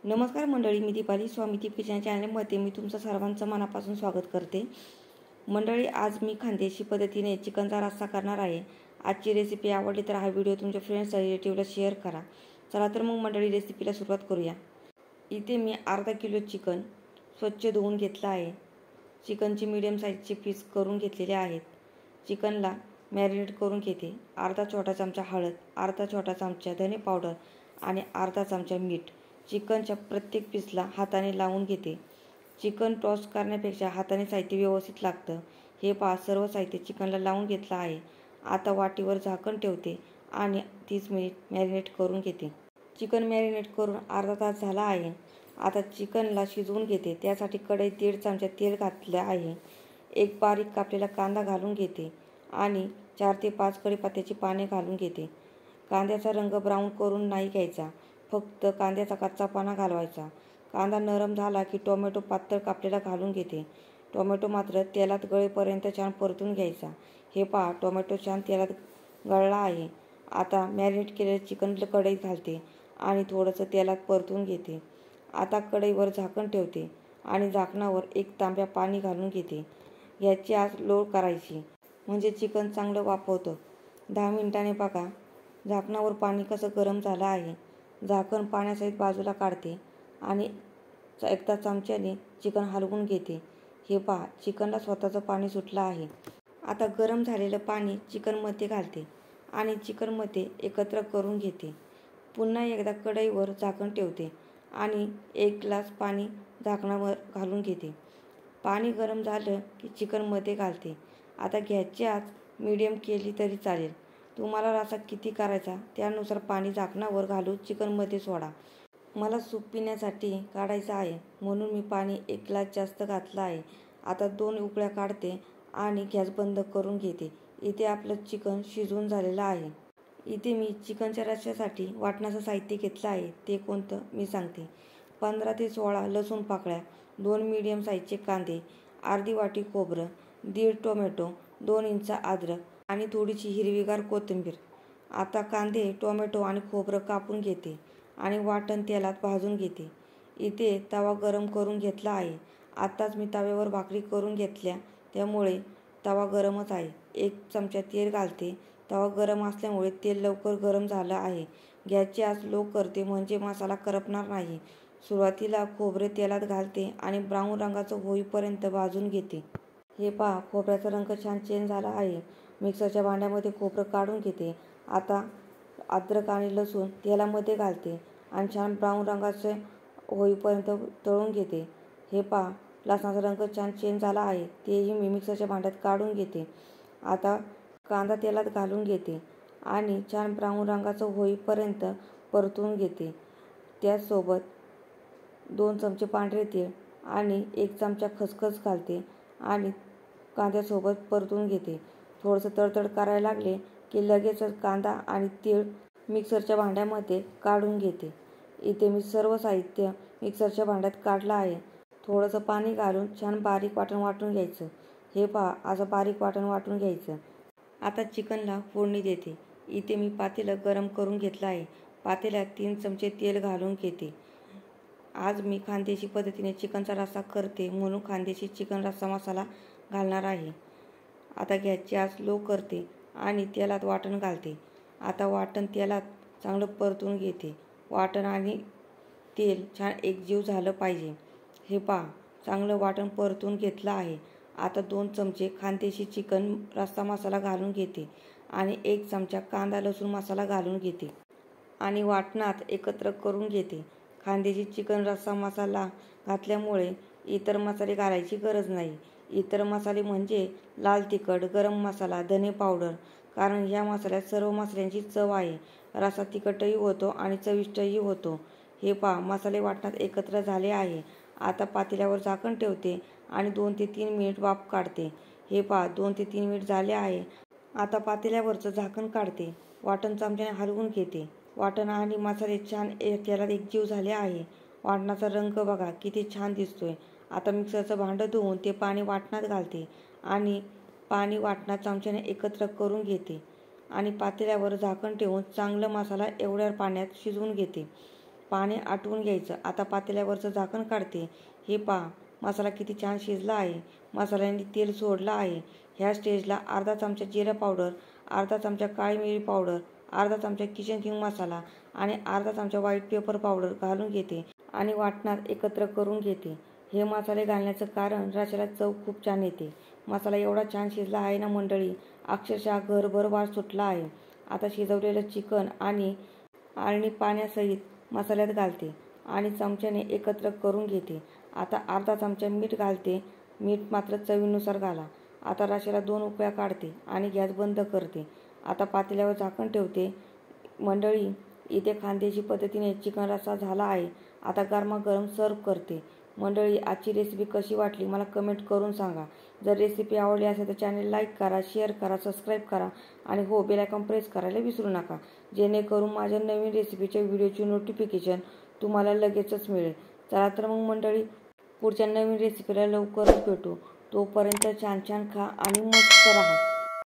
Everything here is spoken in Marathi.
नमस्कार मंडळी, मी दीपाली स्वामी दीप किचन चॅनलमध्ये मी तुमचं सर्वांचं मनापासून स्वागत करते. मंडळी, आज मी खानदेशी पद्धतीने चिकनचा रस्सा करणार आहे. आजची रेसिपी आवडली तर हा व्हिडिओ तुमच्या फ्रेंड्स रिलेटिव्हला शेअर करा. चला तर मग मंडळी, रेसिपीला सुरुवात करूया. इथे मी अर्धा किलो चिकन स्वच्छ धुवून घेतलं आहे. चिकनचे मीडियम साईजचे पीस करून घेतलेले आहेत. चिकनला मॅरिनेट करून घेते. अर्धा छोटा चमचा हळद, अर्धा छोटा चमचा धने पावडर आणि अर्धा चमचा मीठ चिकनच्या प्रत्येक पीसला हाताने लावून घेते. चिकन टॉस करण्यापेक्षा हाताने साहित्य व्यवस्थित लागतं. हे पहा, सर्व साहित्य चिकनला लावून घेतलं आहे. आता वाटीवर झाकण ठेवते आणि 30 मिनिट मॅरिनेट करून घेते. चिकन मॅरिनेट करून अर्धा तास झाला आहे. आता चिकनला शिजवून घेते. त्यासाठी कढईत 1.5 चमचा तेल घातले आहे. एक बारीक कापलेला कांदा घालून घेते आणि 4 ते 5 कढीपत्त्याची पाने घालून घेते. कांद्याचा रंग ब्राऊन करून नाही घ्यायचा, फक्त कांद्याचा कच्चापणा घालवायचा. कांदा नरम झाला की टोमॅटो पातळ कापलेला घालून घेते. टोमॅटो मात्र तेलात गळेपर्यंत छान परतून घ्यायचा. हे पहा, टोमॅटो छान तेलात गळला आहे. आता मॅरिनेट केलेले चिकन कढईत घालते आणि थोडंसं तेलात परतून घेते. आता कढईवर झाकण ठेवते आणि झाकणावर 1 तांब्या पाणी घालून घेते. गॅसची आच लो करायची, म्हणजे चिकन चांगलं वाफवतं. 10 मिनिटांनी बघा, झाकणावर पाणी कसं गरम झालं आहे. झाकण पाण्यासहित बाजूला काढते आणि एकदा चमच्याने चिकन हलवून घेते. हे पहा, चिकनला स्वतःचं पाणी सुटलं आहे. आता गरम झालेलं पाणी चिकनमध्ये घालते आणि चिकनमध्ये एकत्र करून घेते. पुन्हा एकदा कढईवर झाकण ठेवते आणि 1 ग्लास पाणी झाकणावर घालून घेते. पाणी गरम झालं की चिकनमध्ये घालते. आता गॅसची आच मीडियम केली तरी चालेल. तुम्हाला रस्सा किती करायचा त्यानुसार पाणी झाकणावर घालून चिकनमध्ये सोडा. मला सूप पिण्यासाठी काढायचं आहे, म्हणून मी पाणी 1 ग्लास जास्त घातलं आहे. आता 2 उकळ्या काढते आणि गॅस बंद करून घेते. इथे आपलं चिकन शिजवून झालेलं आहे. इथे मी चिकनच्या रस्स्यासाठी वाटणाचं साहित्य घेतलं आहे. ते कोणतं मी सांगते. 15 ते 16 लसूण पाकळ्या, 2 मीडियम साईजचे कांदे, अर्धी वाटी खोबरं, 1.5 टोमॅटो, 2 इंच अद्रक आणि थोडीशी हिरवीगार कोथिंबीर. आता कांदे, टोमॅटो आणि खोबरं कापून घेते आणि वाटण तेलात भाजून घेते. इथे तवा गरम करून घेतला आहे. आत्ताच मी तव्यावर भाकरी करून घेतल्या, त्यामुळे तवा गरमच आहे. 1 चमचा तेल घालते. तवा गरम असल्यामुळे तेल लवकर गरम झालं आहे. गॅसची आच लो करते, म्हणजे मसाला करपणार नाही. सुरुवातीला खोबरे तेलात घालते आणि ब्राऊन रंगाचं होईपर्यंत भाजून घेते. हे पहा, खोबऱ्याचा रंग छान चेंज झाला आहे. मिक्सरच्या भांड्यामध्ये खोबरं काढून घेते. आता अद्रक आणि लसूण तेलामध्ये घालते आणि छान ब्राऊन रंगाचे होईपर्यंत तळून घेते. हे पहा, लसणाचा रंग छान चेंज झाला आहे. तेही मी मिक्सरच्या भांड्यात काढून घेते. आता कांदा तेलात घालून घेते आणि छान ब्राऊन रंगाचं होईपर्यंत परतून घेते. त्याचसोबत 2 चमचे पांढरे तीळ आणि 1 चमचा खसखस घालते आणि कांद्यासोबत परतून घेते. थोडंसं तडतड करायला लागले की लगेचच कांदा आणि तीळ मिक्सरच्या भांड्यामध्ये काढून घेते. इथे मी सर्व साहित्य मिक्सरच्या भांड्यात काढलं आहे. थोडंसं पाणी घालून छान बारीक वाटून घ्यायचं. हे पहा, असं बारीक वाटून घ्यायचं. आता चिकनला फोडणी देते. इथे मी पातेलं गरम करून घेतलं आहे. पातेल्यात 3 चमचे तेल घालून घेते. आज मी खानदेशी पद्धतीने चिकनचा रस्सा करते, म्हणून खानदेशी चिकन रस्सा मसाला घालणार आहे. आता गॅसची आच लो करते आणि तेलात वाटण घालते. आता वाटण तेलात चांगलं परतून घेते. वाटण आणि तेल छान एकजीव झालं पाहिजे. हे पहा, चांगलं वाटण परतून घेतलं आहे. आता 2 चमचे खानदेशी चिकन रस्सा मसाला घालून घेते आणि 1 चमचा कांदा लसूण मसाला घालून घेते आणि वाटणात एकत्र करून घेते. खानदेशी चिकन रस्सा मसाला घातल्यामुळे इतर मसाले घालायची गरज नाही. इतर मसाले म्हणजे लाल तिखट, गरम मसाला, धने पावडर, कारण ह्या मसाल्यात सर्व मसाल्यांची चव आहे. रस्सा तिखटही होतो आणि चविष्टही होतो. हे पहा, मसाले वाटणात एकत्र झाले आहे. आता पातेल्यावर झाकण ठेवते आणि 2 ते 3 मिनिट वाफ काढते. हे पहा, 2 ते 3 मिनिट झाले आहे. आता पातेल्यावरचं झाकण काढते. वाटण चमच्याने हलवून घेते. वाटण आणि मसाले छान तेलात एकजीव झाले आहे. वाटणाचा रंग बघा किती छान दिसतोय. आता मिक्सरचं भांडं धुवून ते पाणी वाटणात घालते आणि पाणी वाटणात चमच्याने एकत्र करून घेते आणि पातेल्यावर झाकण ठेवून चांगलं मसाला एवढ्या पाण्यात शिजवून घेते. पाणी आटवून घ्यायचं. आता पातेल्यावरचं झाकण काढते. हे पहा, मसाला किती छान शिजला आहे. मसाल्याने तेल सोडलं आहे. ह्या स्टेजला अर्धा चमचा जिरा पावडर, अर्धा चमचा काळी मिरी पावडर, अर्धा चमचा किचन किंग मसाला आणि अर्धा चमचा व्हाईट पेपर पावडर घालून घेते आणि वाटणात एकत्र करून घेते. हे मसाले घालण्याचं कारण रश्श्याला चव खूप छान येते. मसाला एवढा छान शिजला आहे ना मंडळी, अक्षरशः घरभर वास सुटला आहे. आता शिजवलेलं चिकन आणि आळणी पाण्यासहित मसाल्यात घालते आणि चमच्याने एकत्र करून घेते. आता अर्धा चमचा मीठ घालते. मीठ मात्र चवीनुसार घाला. आता रश्श्याला 2 उकळ्या काढते आणि गॅस बंद करते. आता पातेल्यावर झाकण ठेवते. मंडळी, इथे खानदेशी पद्धतीने चिकन रस्सा झाला आहे. आता गरमागरम सर्व करते. मंडळी, आजची रेसिपी कशी वाटली मला कमेंट करून सांगा. जर रेसिपी आवडली असेल तर चॅनल लाईक करा, शेअर करा, सबस्क्राईब करा आणि हो, बेल आयकॉन प्रेस करायला विसरू नका, जेणेकरून माझ्या नवीन रेसिपीच्या व्हिडिओची नोटिफिकेशन तुम्हाला लगेचच मिळेल. चला तर मग मंडळी, पुढच्या नवीन रेसिपीला लवकरच भेटू. तोपर्यंत छान छान खा आणि मस्त राहा.